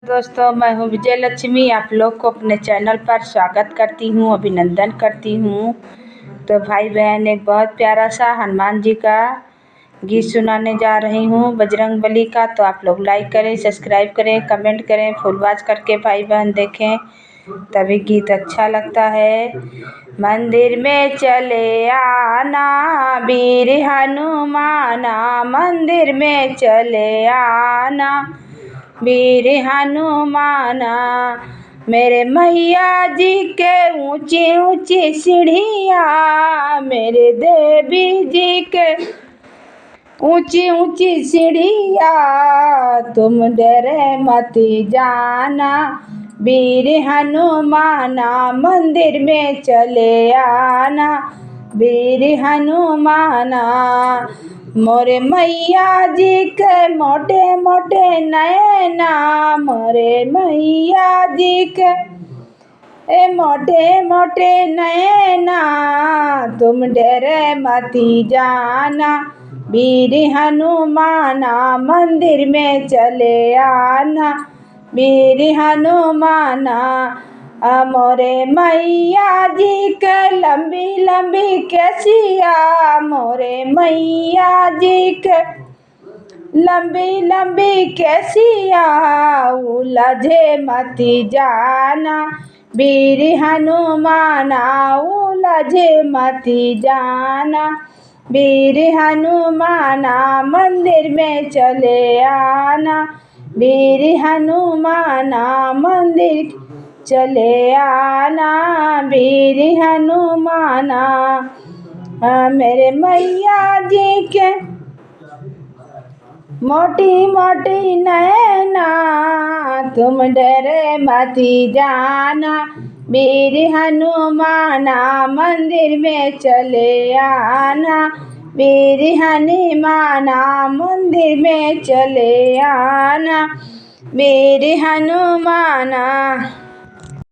दोस्तों, मैं हूँ विजय लक्ष्मी। आप लोग को अपने चैनल पर स्वागत करती हूँ, अभिनंदन करती हूँ। तो भाई बहन, एक बहुत प्यारा सा हनुमान जी का गीत सुनाने जा रही हूँ, बजरंगबली का। तो आप लोग लाइक करें, सब्सक्राइब करें, कमेंट करें, फुल वॉच करके भाई बहन देखें, तभी गीत अच्छा लगता है। मंदिर में चले आना वीर हनुमाना, मंदिर में चले आना वीर हनुमाना। मेरे मैया जी के ऊंची ऊंची सीढ़ियाँ, मेरे देवी जी के ऊंची ऊंची सीढ़ियाँ, तुम डरे मत जाना वीर हनुमाना, मंदिर में चले आना वीर हनुमाना। मोरे मैया जी के मोटे मोटे नैना, मोरे मैया जी के मोटे मोटे नैना, तुम डरे मत जाना वीर हनुमाना, मंदिर में चले आना वीर हनुमाना। मोरे मैया जी के लंबी लंबी केसिया, मोरे मैया जी के लंबी लंबी केसिया, उलझे मत जाना वीर हनुमाना, उलझे मत जाना वीर हनुमाना, मंदिर में चले आना वीर हनुमाना, मंदिर चले आना वीर हनुमाना। मेरे मैया जी के मोटी मोटी नैना, तुम डरे मत जाना वीर हनुमाना, मंदिर में चले आना वीर हनुमाना, मंदिर में चले आना वीर हनुमाना।